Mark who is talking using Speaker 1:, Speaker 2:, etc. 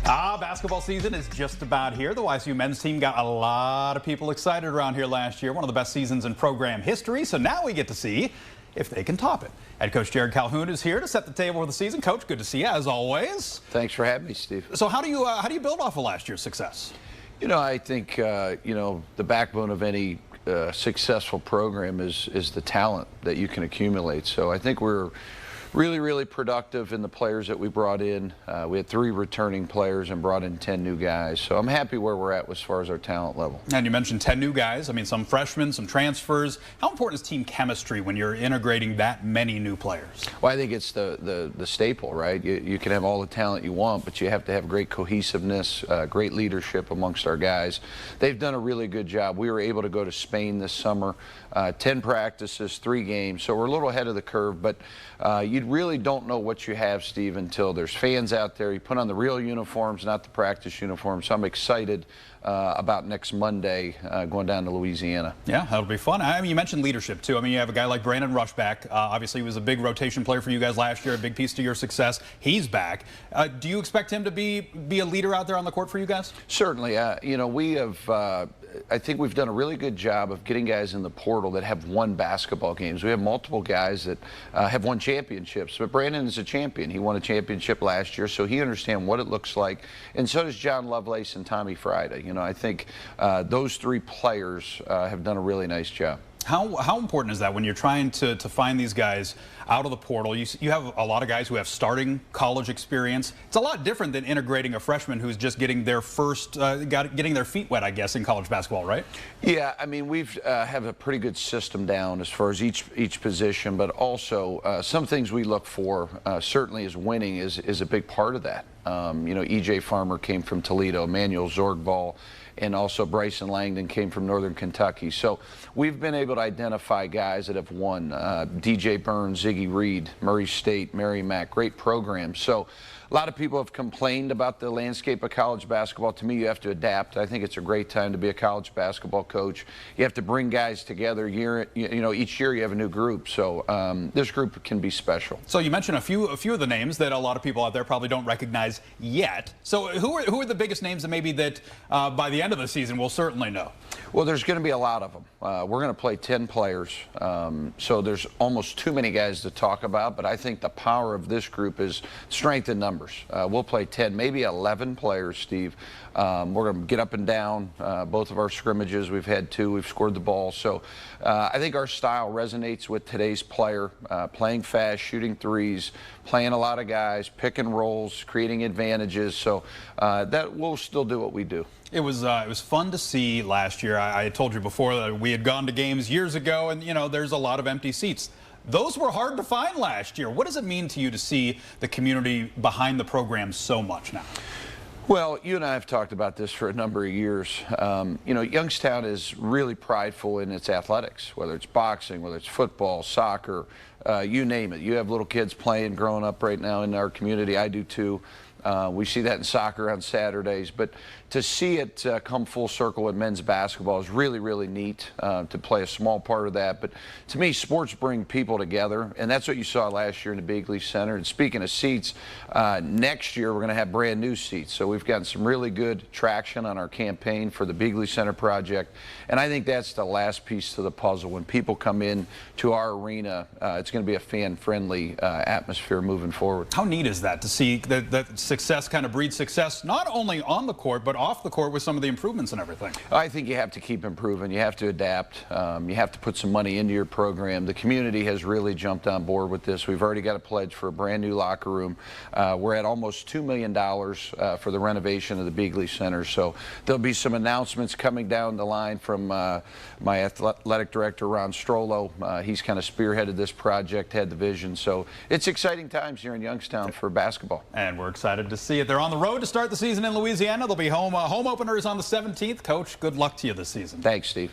Speaker 1: Basketball season is just about here. The YSU men's team got a lot of people excited around here last year. One of the best seasons in program history. So now we get to see if they can top it. Head coach Jared Calhoun is here to set the table for the season. Coach, good to see you as always.
Speaker 2: Thanks for having me, Steve.
Speaker 1: So how do you build off of last year's success?
Speaker 2: I think the backbone of any successful program is the talent that you can accumulate. So I think we're really productive in the players that we brought in. We had 3 returning players and brought in 10 new guys. So I'm happy where we're at as far as our talent level.
Speaker 1: And you mentioned 10 new guys. I mean, some freshmen, some transfers. How important is team chemistry when you're integrating that many new players?
Speaker 2: Well, I think it's the staple, right? You can have all the talent you want, but you have to have great cohesiveness, great leadership amongst our guys. They've done a really good job. We were able to go to Spain this summer, 10 practices, 3 games. So we're a little ahead of the curve, but you really don't know what you have, Steve, until there's fans out there. You put on the real uniforms, not the practice uniforms. So I'm excited about next Monday going down to Louisiana.
Speaker 1: Yeah, that'll be fun. I mean, you mentioned leadership, too. I mean, you have a guy like Brandon Rushback. Obviously, he was a big rotation player for you guys last year, a big piece to your success. He's back. Do you expect him to be a leader out there on the court for you guys?
Speaker 2: Certainly. We have I think we've done a really good job of getting guys in the portal that have won basketball games. We have multiple guys that have won championships, but Brandon is a champion. He won a championship last year, so he understands what it looks like, and so does John Lovelace and Tommy Friday. I think those 3 players have done a really nice job.
Speaker 1: How important is that when you're trying to find these guys out of the portal? You have a lot of guys who have starting college experience. It's a lot different than integrating a freshman who's just getting their getting their feet wet, I guess, in college basketball, right? Yeah, I mean, we've have a pretty good system down as far as each position, but also some things we look for certainly is winning is a big part of that. E.J. Farmer came from Toledo, Emmanuel Zorgball, and also Bryson Langdon came from Northern Kentucky. So we've been able to identify guys that have won. DJ Burns, Ziggy Reed, Murray State, Merrimack, great programs. So a lot of people have complained about the landscape of college basketball. To me, you have to adapt. I think it's a great time to be a college basketball coach. You have to bring guys together. Each year you have a new group. So this group can be special. So you mentioned a few of the names that a lot of people out there probably don't recognize yet. So who are the biggest names that maybe that by the end of the season we'll certainly know? Well, there's going to be a lot of them. We're going to play 10 players. So there's almost too many guys to talk about, but I think the power of this group is strength in numbers. We'll play 10, maybe 11 players, Steve. We're going to get up and down both of our scrimmages. We've had 2. We've scored the ball. So I think our style resonates with today's player, playing fast, shooting threes, playing a lot of guys, pick and rolls, creating advantages. So that we'll still do what we do. It was fun to see last year. I told you before that we had gone to games years ago, and there's a lot of empty seats. Those were hard to find last year. What does it mean to you to see the community behind the program so much now? Well, you and I have talked about this for a number of years. Youngstown is really prideful in its athletics, whether it's boxing, whether it's football, soccer, you name it. You have little kids playing, growing up right now in our community. I do too. We see that in soccer on Saturdays, but to see it come full circle in men's basketball is really neat to play a small part of that. But to me, sports bring people together, and that's what you saw last year in the Bigley Center. And speaking of seats, next year we're going to have brand new seats. So we've gotten some really good traction on our campaign for the Bigley Center project, and I think that's the last piece to the puzzle. When people come in to our arena, it's going to be a fan-friendly atmosphere moving forward. How neat is that to see that success kind of breeds success, not only on the court, but off the court with some of the improvements and everything? I think you have to keep improving. You have to adapt. You have to put some money into your program. The community has really jumped on board with this. We've already got a pledge for a brand new locker room. We're at almost $2 million for the renovation of the Bigley Center. So there'll be some announcements coming down the line from my athletic director, Ron Strollo. He's kind of spearheaded this project, had the vision. So it's exciting times here in Youngstown for basketball. And we're excited to see it. They're on the road to start the season in Louisiana. They'll be home opener is on the 17th. Coach, good luck to you this season. Thanks, Steve.